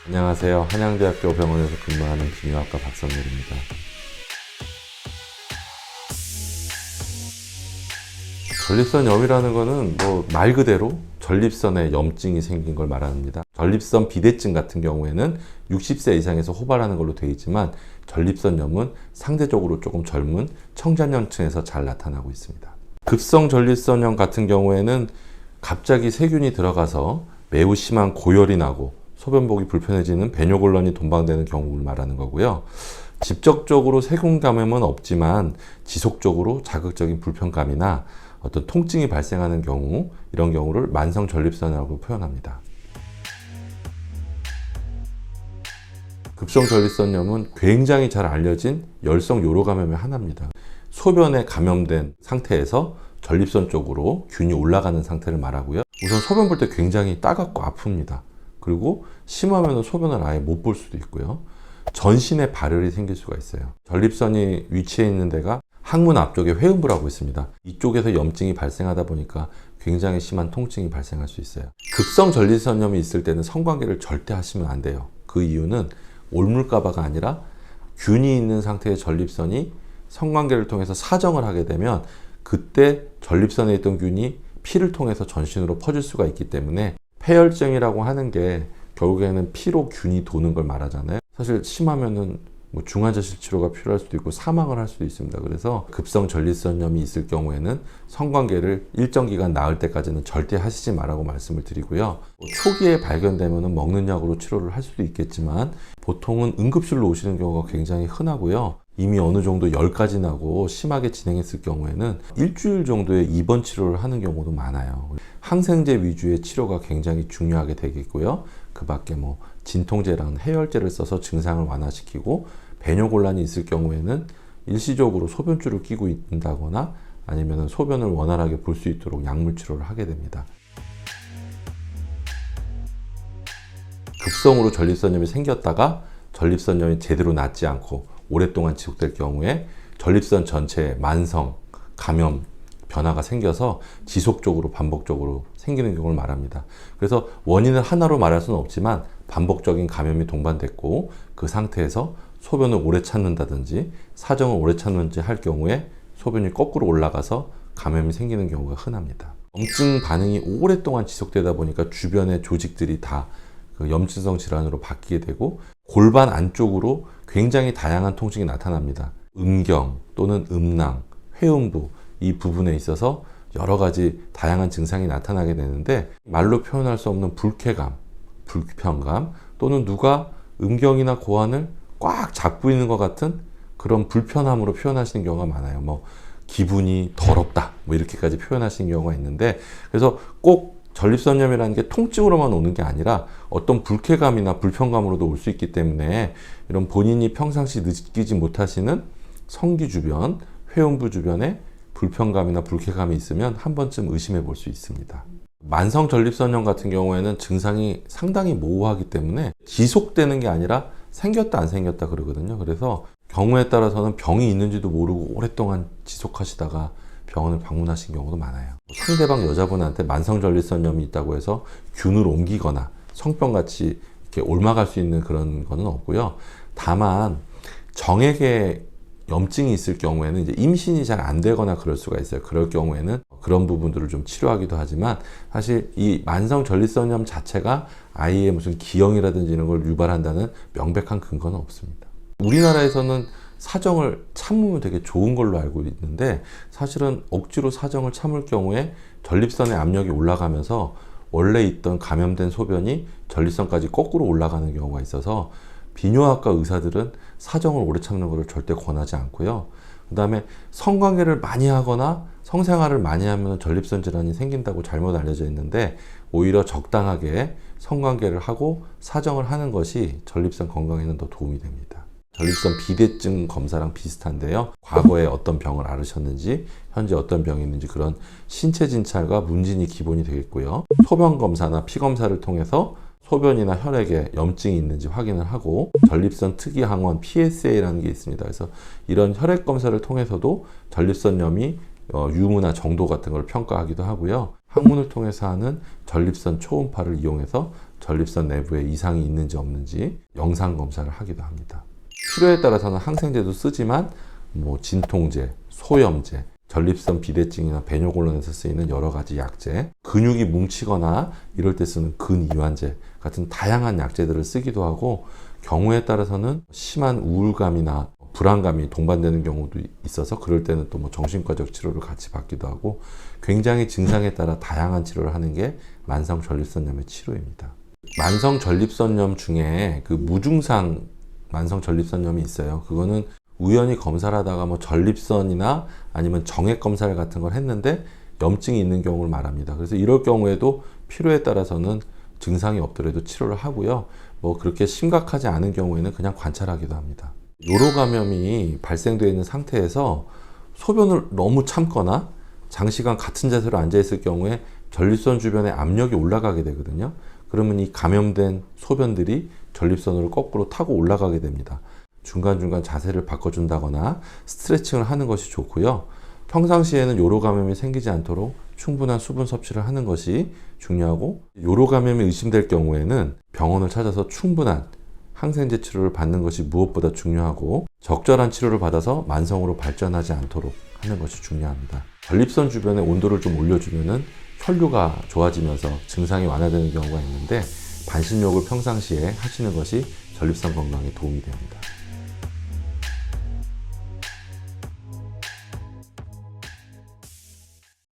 안녕하세요. 한양대학교 병원에서 근무하는 비뇨학과 박선렬입니다. 전립선염이라는 거는 말 그대로 전립선에 염증이 생긴 걸 말합니다. 전립선 비대증 같은 경우에는 60세 이상에서 호발하는 걸로 되어 있지만 전립선염은 상대적으로 조금 젊은 청장년층에서 잘 나타나고 있습니다. 급성 전립선염 같은 경우에는 갑자기 세균이 들어가서 매우 심한 고열이 나고 소변복이 불편해지는 배뇨곤란이 동반되는 경우를 말하는 거고요. 직접적으로 세균 감염은 없지만 지속적으로 자극적인 불편감이나 어떤 통증이 발생하는 경우, 이런 경우를 만성 전립선이라고 표현합니다. 급성 전립선염은 굉장히 잘 알려진 열성 요로 감염의 하나입니다. 소변에 감염된 상태에서 전립선 쪽으로 균이 올라가는 상태를 말하고요. 우선 소변 볼 때 굉장히 따갑고 아픕니다. 그리고 심하면 소변을 아예 못 볼 수도 있고요. 전신에 발열이 생길 수가 있어요. 전립선이 위치해 있는 데가 항문 앞쪽에 회음부라고 있습니다. 이쪽에서 염증이 발생하다 보니까 굉장히 심한 통증이 발생할 수 있어요. 급성 전립선염이 있을 때는 성관계를 절대 하시면 안 돼요. 그 이유는 올물가바가 아니라 균이 있는 상태의 전립선이 성관계를 통해서 사정을 하게 되면 그때 전립선에 있던 균이 피를 통해서 전신으로 퍼질 수가 있기 때문에 폐혈증이라고 하는 게 결국에는 피로 균이 도는 걸 말하잖아요. 사실 심하면은 중환자실 치료가 필요할 수도 있고 사망을 할 수도 있습니다. 그래서 급성 전립선염이 있을 경우에는 성관계를 일정 기간 나을 때까지는 절대 하시지 말라고 말씀을 드리고요. 초기에 발견되면 먹는 약으로 치료를 할 수도 있겠지만 보통은 응급실로 오시는 경우가 굉장히 흔하고요. 이미 어느 정도 열까지 나고 심하게 진행했을 경우에는 일주일 정도의 입원 치료를 하는 경우도 많아요. 항생제 위주의 치료가 굉장히 중요하게 되겠고요. 그 밖에 진통제랑 해열제를 써서 증상을 완화시키고 배뇨곤란이 있을 경우에는 일시적으로 소변줄을 끼고 있다거나 아니면 소변을 원활하게 볼 수 있도록 약물 치료를 하게 됩니다. 급성으로 전립선염이 생겼다가 전립선염이 제대로 낫지 않고 오랫동안 지속될 경우에 전립선 전체에 만성, 감염, 변화가 생겨서 지속적으로 반복적으로 생기는 경우를 말합니다. 그래서 원인을 하나로 말할 수는 없지만 반복적인 감염이 동반됐고 그 상태에서 소변을 오래 참는다든지 사정을 오래 참는지 할 경우에 소변이 거꾸로 올라가서 감염이 생기는 경우가 흔합니다. 염증 반응이 오랫동안 지속되다 보니까 주변의 조직들이 다 염증성 질환으로 바뀌게 되고 골반 안쪽으로 굉장히 다양한 통증이 나타납니다. 음경 또는 음낭, 회음부 이 부분에 있어서 여러 가지 다양한 증상이 나타나게 되는데 말로 표현할 수 없는 불쾌감, 불편감 또는 누가 음경이나 고환을 꽉 잡고 있는 것 같은 그런 불편함으로 표현하시는 경우가 많아요. 기분이 더럽다 이렇게까지 표현하시는 경우가 있는데 그래서 꼭 전립선염이라는 게 통증으로만 오는 게 아니라 어떤 불쾌감이나 불편감으로도 올 수 있기 때문에 이런 본인이 평상시 느끼지 못하시는 성기 주변, 회음부 주변에 불편감이나 불쾌감이 있으면 한 번쯤 의심해 볼 수 있습니다. 만성 전립선염 같은 경우에는 증상이 상당히 모호하기 때문에 지속되는 게 아니라 생겼다 안 생겼다 그러거든요. 그래서 경우에 따라서는 병이 있는지도 모르고 오랫동안 지속하시다가 병원을 방문하신 경우도 많아요. 상대방 여자분한테 만성 전립선염이 있다고 해서 균을 옮기거나 성병같이 이렇게 옮아갈 수 있는 그런 거는 없고요. 다만 정액에 염증이 있을 경우에는 이제 임신이 잘 안 되거나 그럴 수가 있어요. 그럴 경우에는 그런 부분들을 좀 치료하기도 하지만 사실 이 만성 전립선염 자체가 아이의 무슨 기형이라든지 이런 걸 유발한다는 명백한 근거는 없습니다. 우리나라에서는 사정을 참으면 되게 좋은 걸로 알고 있는데 사실은 억지로 사정을 참을 경우에 전립선의 압력이 올라가면서 원래 있던 감염된 소변이 전립선까지 거꾸로 올라가는 경우가 있어서 비뇨학과 의사들은 사정을 오래 참는 것을 절대 권하지 않고요. 그 다음에 성관계를 많이 하거나 성생활을 많이 하면 전립선 질환이 생긴다고 잘못 알려져 있는데 오히려 적당하게 성관계를 하고 사정을 하는 것이 전립선 건강에는 더 도움이 됩니다. 전립선 비대증 검사랑 비슷한데요. 과거에 어떤 병을 앓으셨는지, 현재 어떤 병이 있는지 그런 신체 진찰과 문진이 기본이 되겠고요. 소변 검사나 피 검사를 통해서 소변이나 혈액에 염증이 있는지 확인을 하고 전립선 특이 항원 PSA라는 게 있습니다. 그래서 이런 혈액 검사를 통해서도 전립선염이 유무나 정도 같은 걸 평가하기도 하고요. 항문을 통해서 하는 전립선 초음파를 이용해서 전립선 내부에 이상이 있는지 없는지 영상 검사를 하기도 합니다. 필요에 따라서는 항생제도 쓰지만 진통제, 소염제, 전립선 비대증이나 배뇨곤란에서 쓰이는 여러 가지 약제, 근육이 뭉치거나 이럴 때 쓰는 근이완제 같은 다양한 약제들을 쓰기도 하고, 경우에 따라서는 심한 우울감이나 불안감이 동반되는 경우도 있어서 그럴 때는 또 정신과적 치료를 같이 받기도 하고, 굉장히 증상에 따라 다양한 치료를 하는 게 만성 전립선염의 치료입니다. 만성 전립선염 중에 그 무증상 만성 전립선염이 있어요. 그거는 우연히 검사를 하다가 전립선이나 아니면 정액 검사를 같은 걸 했는데 염증이 있는 경우를 말합니다. 그래서 이럴 경우에도 필요에 따라서는 증상이 없더라도 치료를 하고요. 그렇게 심각하지 않은 경우에는 그냥 관찰하기도 합니다. 요로 감염이 발생되어 있는 상태에서 소변을 너무 참거나 장시간 같은 자세로 앉아 있을 경우에 전립선 주변에 압력이 올라가게 되거든요. 그러면 이 감염된 소변들이 전립선으로 거꾸로 타고 올라가게 됩니다. 중간중간 자세를 바꿔준다거나 스트레칭을 하는 것이 좋고요. 평상시에는 요로 감염이 생기지 않도록 충분한 수분 섭취를 하는 것이 중요하고, 요로 감염이 의심될 경우에는 병원을 찾아서 충분한 항생제 치료를 받는 것이 무엇보다 중요하고, 적절한 치료를 받아서 만성으로 발전하지 않도록 하는 것이 중요합니다. 전립선 주변에 온도를 좀 올려주면은 혈류가 좋아지면서 증상이 완화되는 경우가 있는데, 반신욕을 평상시에 하시는 것이 전립선 건강에 도움이 됩니다.